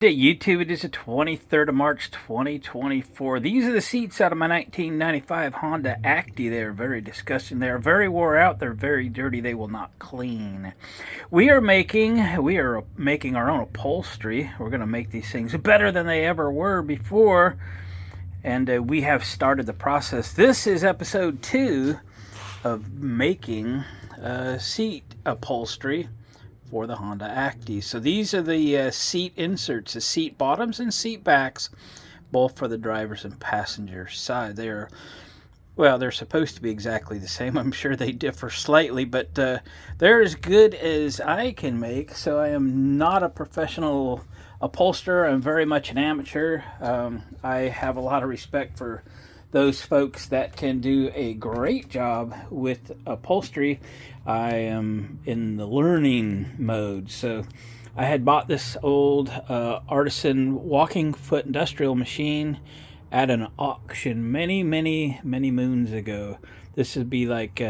Hey YouTube, it is the 23rd of March 2024. These are the seats out of my 1995 Honda Acty. They are very disgusting. They are very wore out. They're very dirty. They will not clean. We are making our own upholstery. We're going to make these things better than they ever were before. And we have started the process. This is episode 2 of making seat upholstery for the Honda Acty. So these are the seat inserts, the seat bottoms and seat backs, both for the driver's and passenger side. They're supposed to be exactly the same. I'm sure they differ slightly, but they're as good as I can make. So I am not a professional upholsterer. I'm very much an amateur. I have a lot of respect for those folks that can do a great job with upholstery. I am in the learning mode. So I had bought this old artisan walking foot industrial machine at an auction many moons ago. This would be like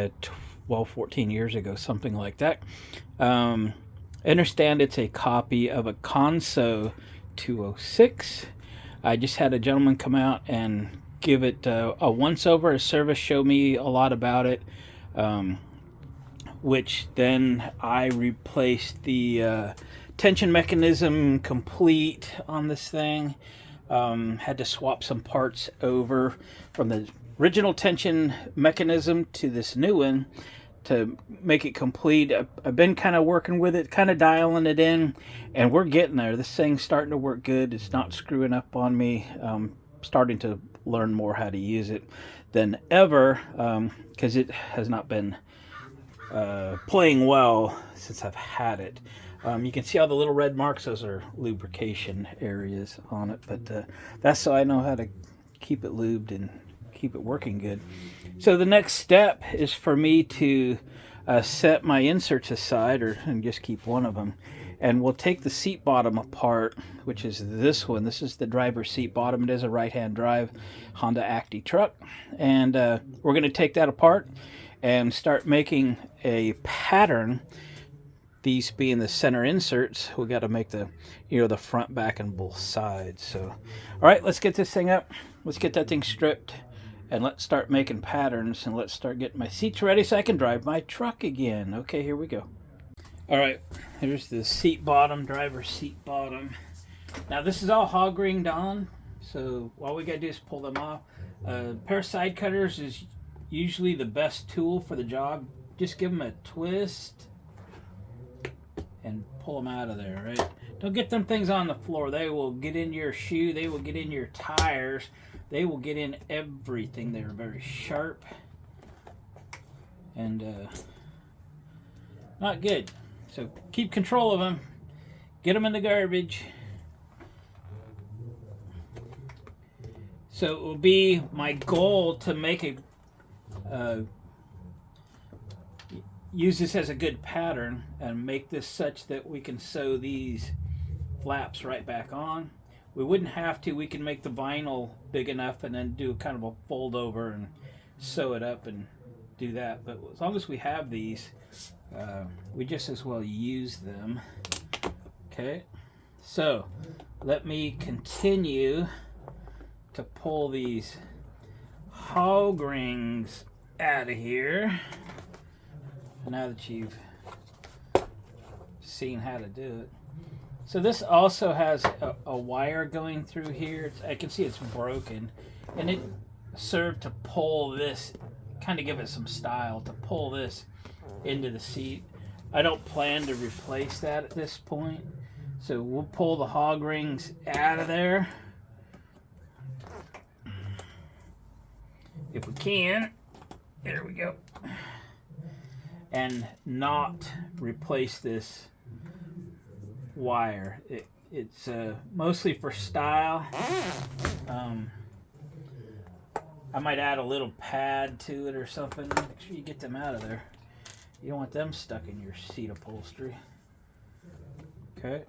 14 years ago, something like that. I understand it's a copy of a Conso 206. I just had a gentleman come out and give it a once-over, a service, show me a lot about it, which then I replaced the tension mechanism complete on this thing. Had to swap some parts over from the original tension mechanism to this new one to make it complete. I've been kind of working with it, kind of dialing it in, and we're getting there. This thing's starting to work good. It's not screwing up on me. Starting to learn more how to use it than ever, because it has not been playing well since I've had it. You can see all the little red marks. Those are lubrication areas on it, but that's so I know how to keep it lubed and keep it working good. So the next step is for me to set my inserts aside, and just keep one of them. And we'll take the seat bottom apart, which is this one. This is the driver's seat bottom. It is a right-hand drive Honda Acty truck. And we're going to take that apart and start making a pattern. These being the center inserts, we got to make the front, back, and both sides. So, all right, let's get this thing up. Let's get that thing stripped, and let's start making patterns, and let's start getting my seats ready so I can drive my truck again. Okay, here we go. All right, here's the seat bottom, driver's seat bottom. Now this is all hog ringed on, so all we gotta do is pull them off. A pair of side cutters is usually the best tool for the job. Just give them a twist and pull them out of there, right? Don't get them things on the floor. They will get in your shoe, they will get in your tires, they will get in everything. They're very sharp and not good. So keep control of them. Get them in the garbage. So it will be my goal to make use this as a good pattern and make this such that we can sew these flaps right back on. We wouldn't have to. We can make the vinyl big enough and then do kind of a fold over and sew it up and do that. But as long as we have these, we just as well use them. Okay, so let me continue to pull these hog rings out of here now that you've seen how to do it. So this also has a wire going through here. I can see it's broken, and it served to pull this, kind of give it some style, to pull this into the seat. I don't plan to replace that at this point, so we'll pull the hog rings out of there if we can. There we go. And not replace this wire. It's mostly for style. I might add a little pad to it or something. Make sure you get them out of there. You don't want them stuck in your seat upholstery. Okay.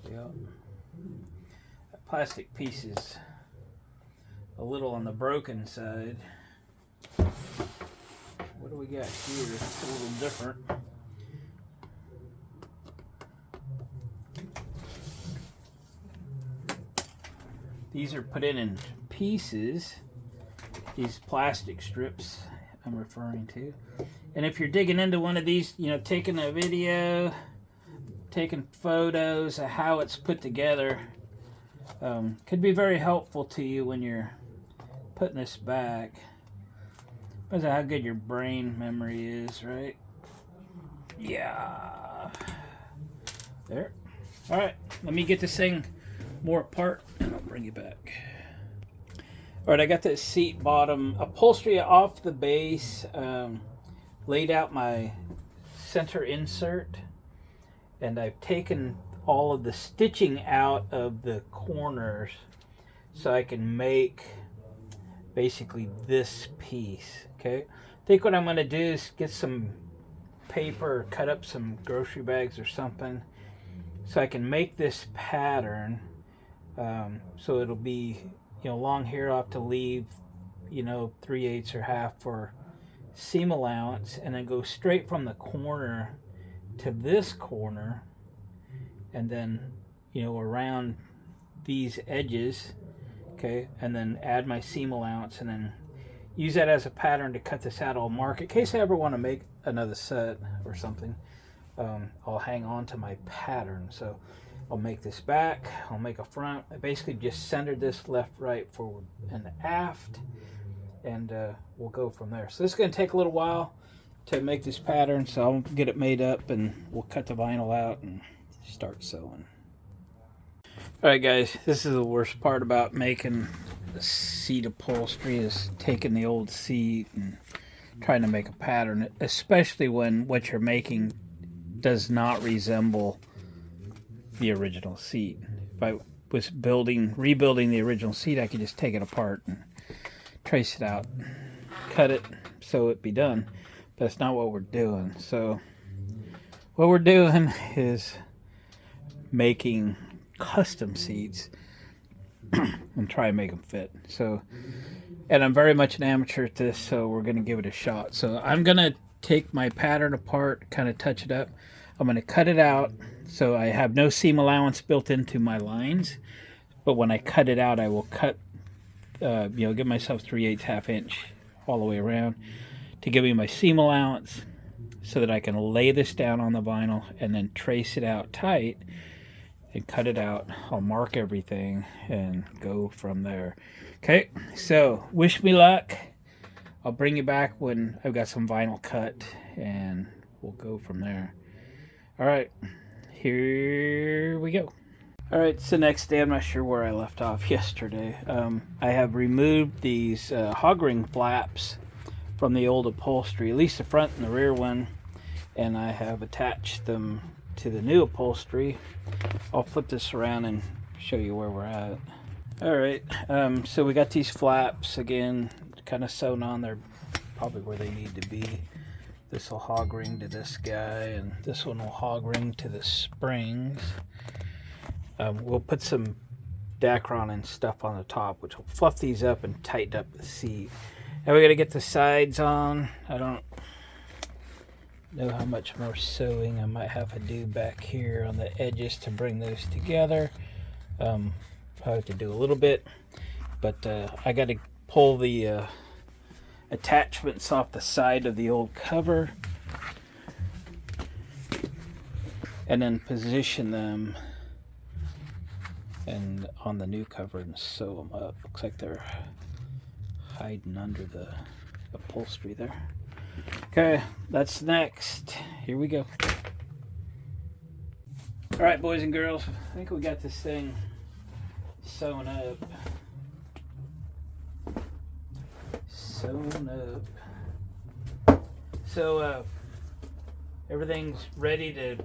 Yep. That plastic piece is a little on the broken side. What do we got here? It's a little different. these are put in pieces, these plastic strips I'm referring to. And if you're digging into one of these, you know, taking a video, taking photos of how it's put together, could be very helpful to you when you're putting this back. Depends on how good your brain memory is, right? Yeah. There. All right, let me get this thing more apart and I'll bring you back. All right, I got this seat bottom upholstery off the base, laid out my center insert, and I've taken all of the stitching out of the corners so I can make basically this piece. Okay, I think what I'm going to do is get some paper, cut up some grocery bags or something, so I can make this pattern. So it'll be, you know, long here. I'll have to leave, you know, 3/8 or half for seam allowance, and then go straight from the corner to this corner, and then, you know, around these edges, okay, and then add my seam allowance, and then use that as a pattern to cut this out. I'll mark it in case I ever want to make another set or something. I'll hang on to my pattern. So I'll make this back, I'll make a front. I basically just centered this left, right, forward, and aft, and we'll go from there. So this is going to take a little while to make this pattern, so I'll get it made up and we'll cut the vinyl out and start sewing. Alright guys, this is the worst part about making the seat upholstery, is taking the old seat and trying to make a pattern, especially when what you're making does not resemble the original seat. If I was rebuilding the original seat, I could just take it apart and trace it out, cut it, sew it, be done. But that's not what we're doing. So what we're doing is making custom seats and try and make them fit. So, and I'm very much an amateur at this, so we're going to give it a shot. So I'm going to take my pattern apart, kind of touch it up. I'm going to cut it out so I have no seam allowance built into my lines. But when I cut it out, I will cut, you know, give myself 3/8 half inch all the way around to give me my seam allowance, so that I can lay this down on the vinyl and then trace it out tight and cut it out. I'll mark everything and go from there. Okay, so wish me luck. I'll bring you back when I've got some vinyl cut and we'll go from there. All right, here we go. All right, it's the next day. I'm not sure where I left off yesterday. I have removed these hog ring flaps from the old upholstery, at least the front and the rear one, and I have attached them to the new upholstery. I'll flip this around and show you where we're at. All right, so we got these flaps again, kind of sewn on. They're probably where they need to be. This will hog ring to this guy, and this one will hog ring to the springs. We'll put some Dacron and stuff on the top, which will fluff these up and tighten up the seat. Now we got to get the sides on. I don't know how much more sewing I might have to do back here on the edges to bring those together. Probably have to do a little bit, but I got to pull the attachments off the side of the old cover and then position them and on the new cover and sew them up. Looks like they're hiding under the upholstery there. Okay, that's next. Here we go. All right, boys and girls, I think we got this thing sewn up. So everything's ready to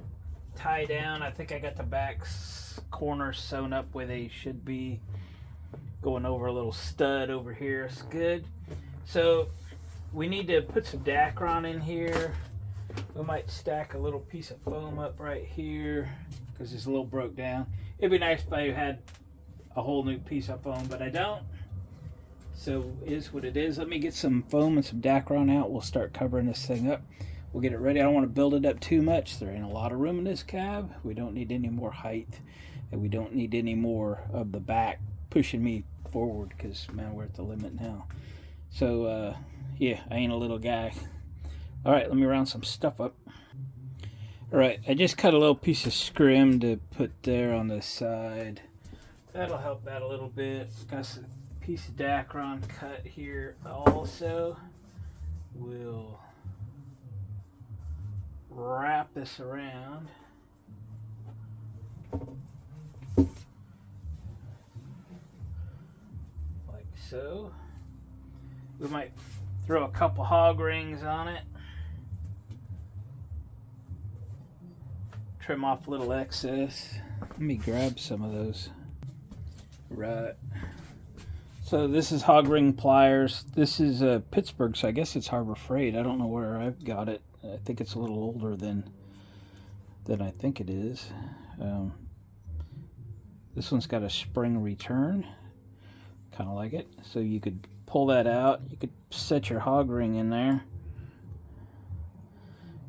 tie down. I think I got the back corners sewn up where they should be. Going over a little stud over here. It's good. So we need to put some Dacron in here. We might stack a little piece of foam up right here because it's a little broke down. It'd be nice if I had a whole new piece of foam, but I don't. So it is what it is. Let me get some foam and some Dacron out. We'll start covering this thing up. We'll get it ready. I don't want to build it up too much. There ain't a lot of room in this cab. We don't need any more height, and we don't need any more of the back pushing me forward because, man, we're at the limit now. So, yeah, I ain't a little guy. All right, let me round some stuff up. All right, I just cut a little piece of scrim to put there on the side. That'll help out a little bit. Got a piece of Dacron cut here also. We'll wrap this around. Like so. We might throw a couple hog rings on it. Trim off a little excess. Let me grab some of those. Right. So this is hog ring pliers. This is Pittsburgh, so I guess it's Harbor Freight. I don't know where I've got it. I think it's a little older than I think it is. This one's got a spring return. Kind of like it. So you could pull that out. You could set your hog ring in there.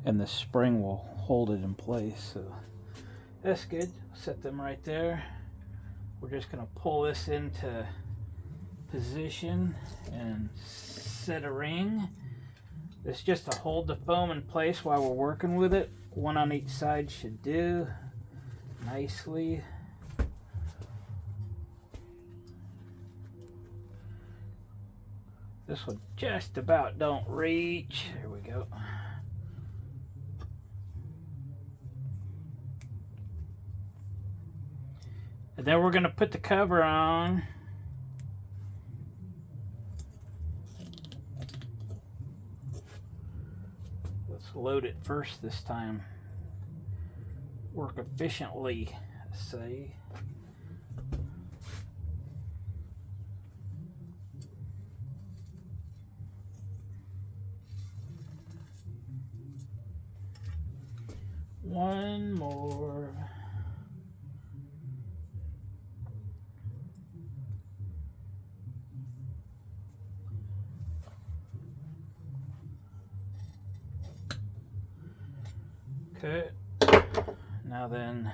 And the spring will hold it in place. So that's good. Set them right there. We're just going to pull this into position and set a ring. It's just to hold the foam in place while we're working with it. One on each side should do nicely. This one just about don't reach. There we go. And then we're going to put the cover on. Let's load it first this time. Work efficiently, say. One more. Okay, now then,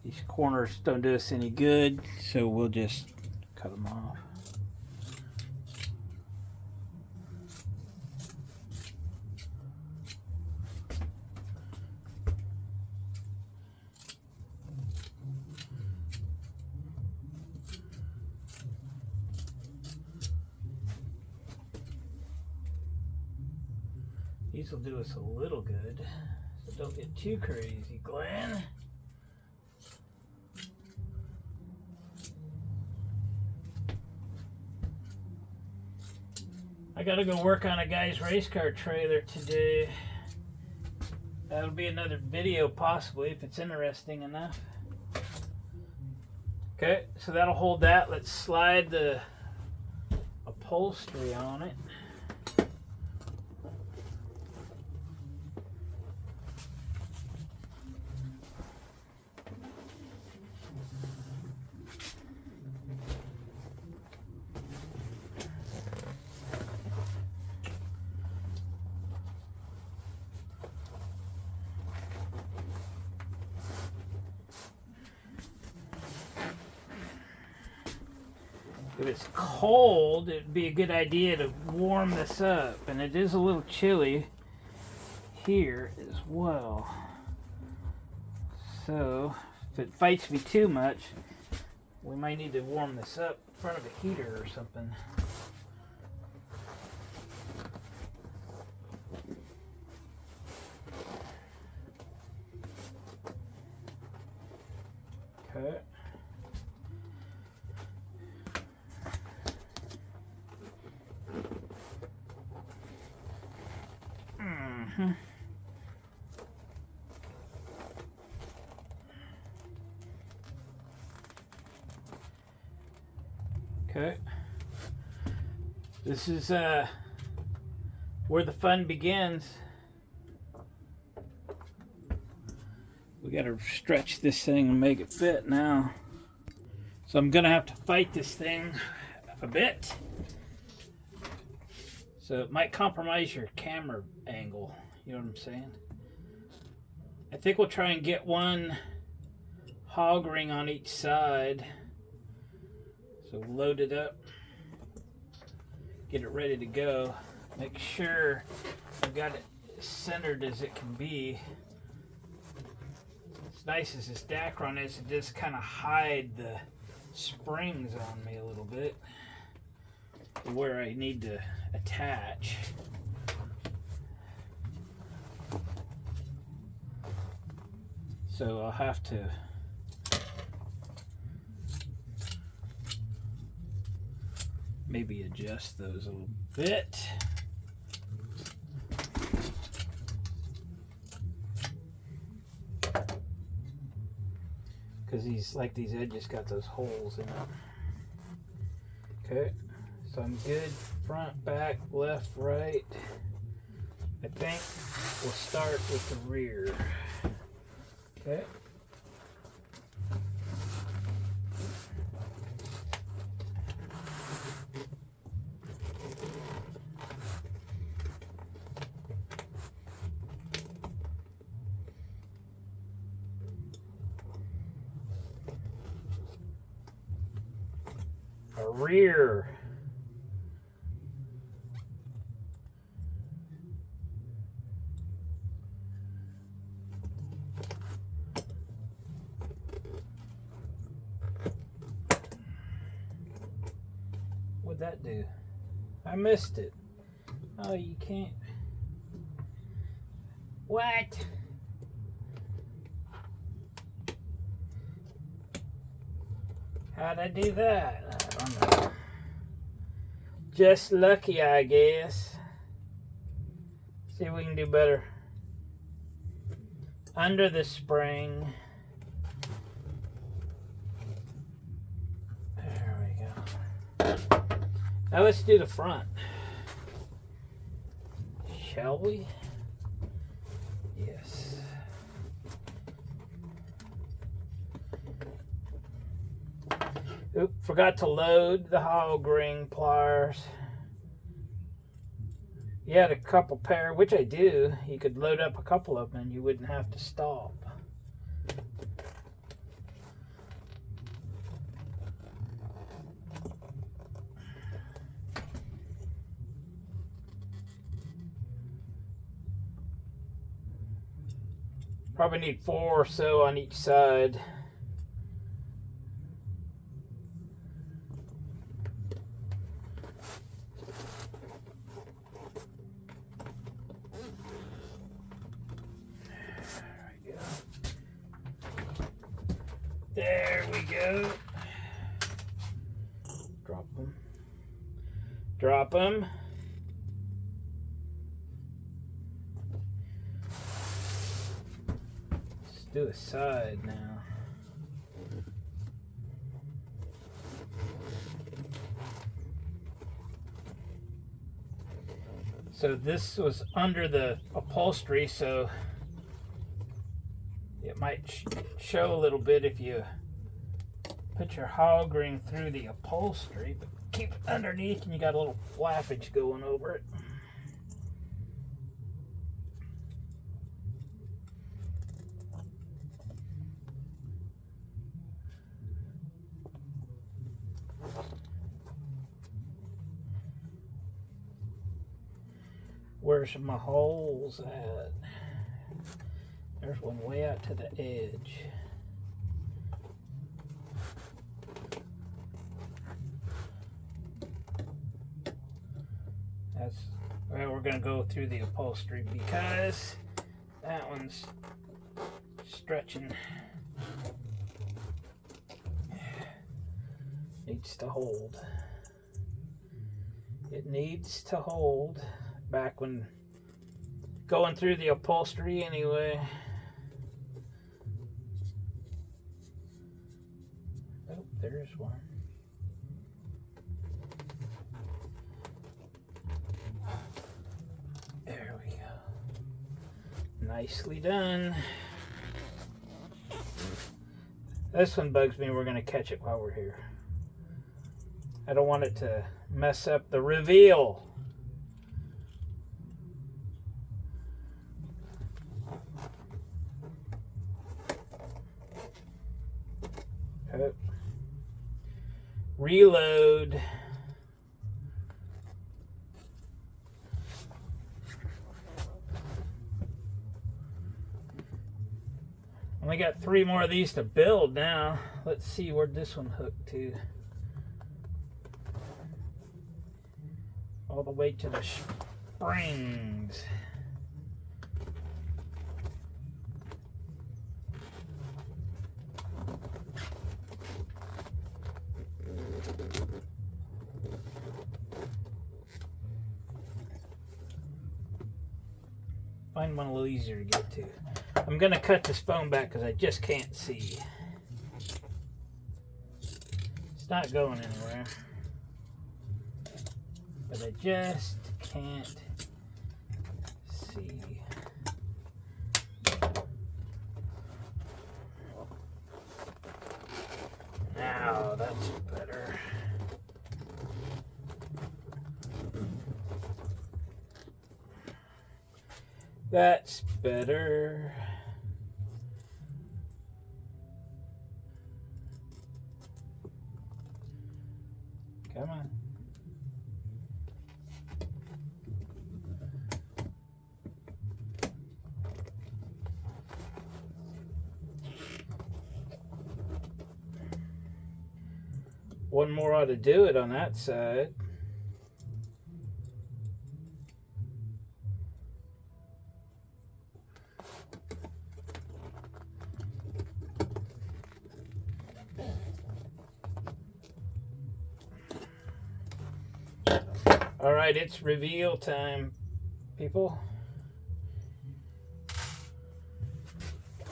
these corners don't do us any good, so we'll just cut them off. These will do us a little good, so don't get too crazy, Glenn. I gotta go work on a guy's race car trailer today. That'll be another video possibly if it's interesting enough. Okay, so that'll hold that. Let's slide the upholstery on it. If it's cold, it'd be a good idea to warm this up. And it is a little chilly here as well. So, if it fights me too much, we might need to warm this up in front of a heater or something. Okay. Okay. This is where the fun begins. We gotta stretch this thing and make it fit now. So I'm gonna have to fight this thing a bit. So it might compromise your camera angle. You know what I'm saying? I think we'll try and get one hog ring on each side So load it up, get it ready to go. Make sure I've got it as centered as it can be. What's nice is this Dacron is to just kind of hide the springs on me a little bit where I need to attach. So I'll have to maybe adjust those a little bit. Because these edges got those holes in it. Okay, so I'm good. Front, back, left, right. I think we'll start with the rear. Okay. A rear. What'd that do? I missed it. Oh, you can't. What? How'd I do that? I don't know. Just lucky, I guess. See if we can do better. Under the spring. There we go. Now let's do the front. Shall we? Yes. Oop, forgot to load the hog ring pliers. You had a couple pair, which I do. You could load up a couple of them and you wouldn't have to stop. Probably need 4 or so on each side. There we go. Drop them. Drop them. Let's do a side now. So this was under the upholstery, so it might show a little bit if you put your hog ring through the upholstery, but keep it underneath and you got a little flappage going over it. Where's my holes at? There's one way out to the edge. That's well, we're gonna go through the upholstery because that one's stretching. Needs to hold. It needs to hold. Back when going through the upholstery anyway. Oh, there's one. There we go. Nicely done. This one bugs me. We're going to catch it while we're here. I don't want it to mess up the reveal. reload. Only got 3 more of these to build now. Let's see where this one hooked to. All the way to the springs. Find one a little easier to get to. I'm gonna cut this phone back because I just can't see. It's not going anywhere. But I just can't see. Now that's better. That's better. Come on. One more ought to do it on that side. All right, it's reveal time, people. A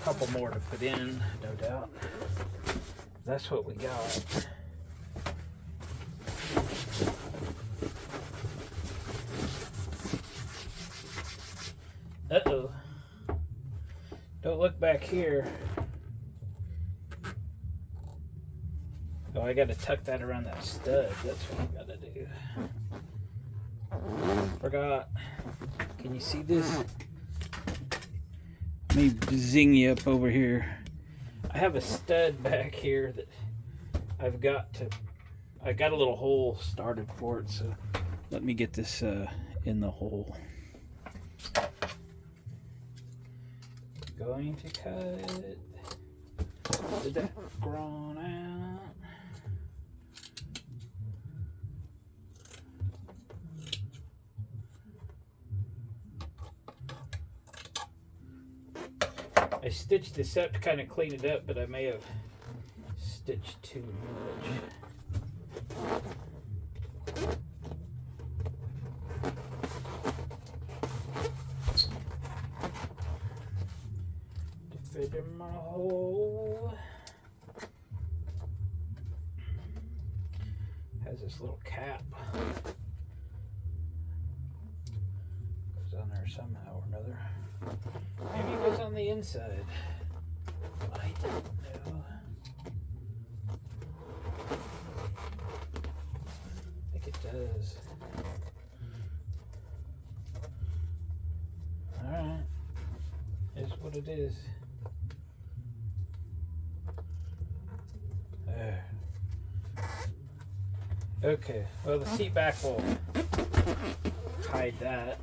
couple more to put in, no doubt. That's what we got. Uh-oh. Don't look back here. Oh, I gotta tuck that around that stud. That's what I gotta do. Forgot. Can you see this? Let me zing you up over here. I have a stud back here that I got a little hole started for it, so let me get this in the hole. Going to cut. Did that grown out? I stitched this up to kind of clean it up, but I may have stitched too much. To fit in my hole. Has this little cap. Goes on there somehow or another. Maybe it goes on the inside. I don't know. I think it does. Alright. It's what it is. There. Okay. Well, the seat back will hide that.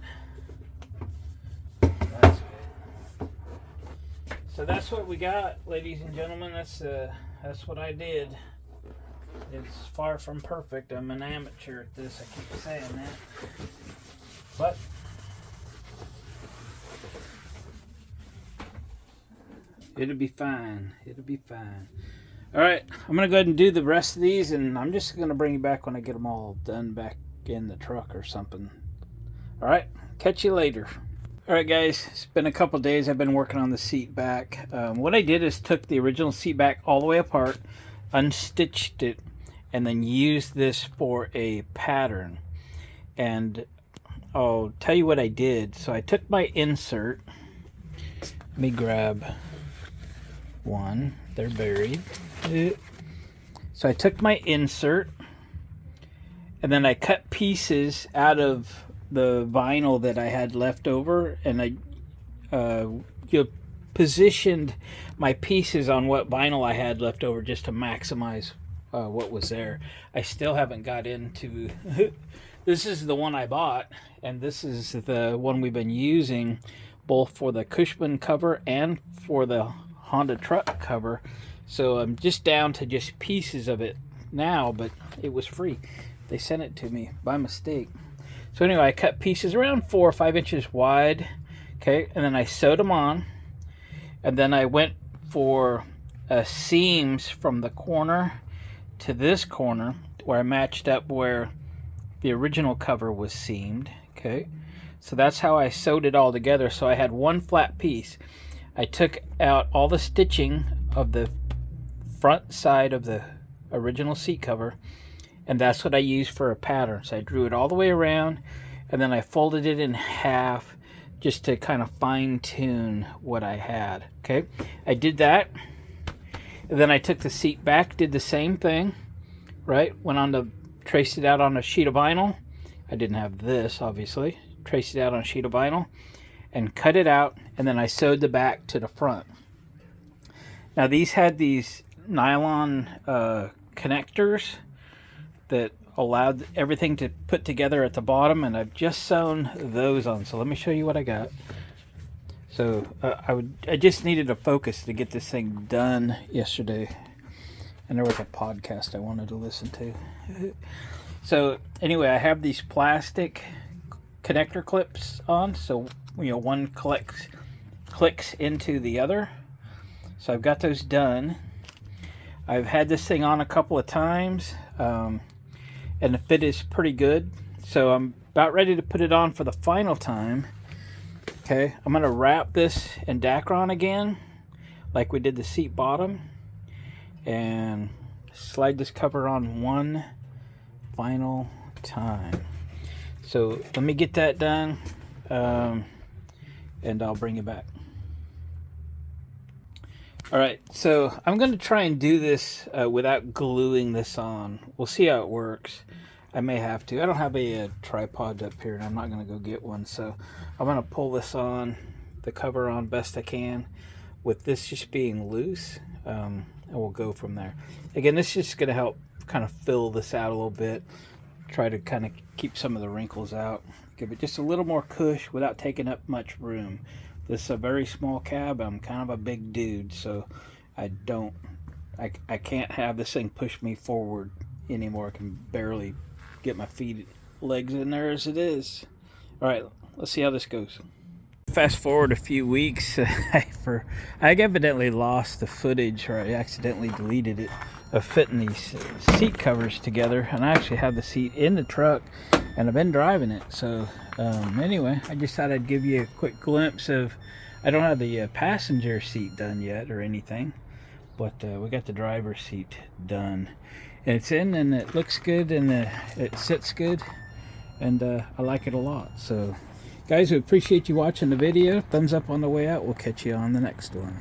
So that's what we got, ladies and gentlemen. That's what I did. It's far from perfect. I'm an amateur at this. I keep saying that, but it'll be fine. It'll be fine. All right, I'm gonna go ahead and do the rest of these, and I'm just gonna bring you back when I get them all done back in the truck or something. All right, catch you later. Alright guys, it's been a couple days. I've been working on the seat back. What I did is took the original seat back all the way apart, unstitched it, and then used this for a pattern. And I'll tell you what I did. So I took my insert. Let me grab one. They're buried. So I took my insert, and then I cut pieces out of the vinyl that I had left over, and I positioned my pieces on what vinyl I had left over just to maximize what was there. I still haven't got into this is the one I bought, and this is the one we've been using both for the Cushman cover and for the Honda truck cover. So I'm just down to just pieces of it now, but it was free. They sent it to me by mistake. So anyway, I cut pieces around 4 or 5 inches wide, okay, and then I sewed them on, and then I went for seams from the corner to this corner where I matched up where the original cover was seamed, okay. So that's how I sewed it all together. So I had one flat piece. I took out all the stitching of the front side of the original seat cover, and that's what I used for a pattern. So I drew it all the way around, and then I folded it in half just to kind of fine-tune what I had, okay. I did that, and then I took the seat back, did the same thing, right. Went on to traced it out on a sheet of vinyl. I didn't have this, obviously. Traced it out on a sheet of vinyl and cut it out, and then I sewed the back to the front. Now these had these nylon connectors that allowed everything to put together at the bottom, and I've just sewn those on. So let me show you what I got. So I just needed a focus to get this thing done yesterday, and there was a podcast I wanted to listen to. So anyway, I have these plastic connector clips on, so one clicks into the other. So I've got those done. I've had this thing on a couple of times, and the fit is pretty good. So I'm about ready to put it on for the final time. Okay, I'm gonna wrap this in Dacron again, like we did the seat bottom, and slide this cover on one final time. So let me get that done, and I'll bring you back. Alright, so I'm going to try and do this without gluing this on. We'll see how it works. I may have to. I don't have a tripod up here, and I'm not going to go get one, so I'm going to pull this on, the cover on best I can, with this just being loose, and we'll go from there. Again, this is just going to help kind of fill this out a little bit, try to kind of keep some of the wrinkles out, give it just a little more cush without taking up much room. This is a very small cab. I'm kind of a big dude, so I can't have this thing push me forward anymore. I can barely get my legs in there as it is. All right, let's see how this goes. Fast forward a few weeks, I evidently lost the footage, or I accidentally deleted it, of fitting these seat covers together, and I actually have the seat in the truck, and I've been driving it. So anyway, I just thought I'd give you a quick glimpse of, I don't have the passenger seat done yet or anything, but we got the driver's seat done, and it's in, and it looks good, and it sits good, and I like it a lot. So guys, we appreciate you watching the video. Thumbs up on the way out. We'll catch you on the next one.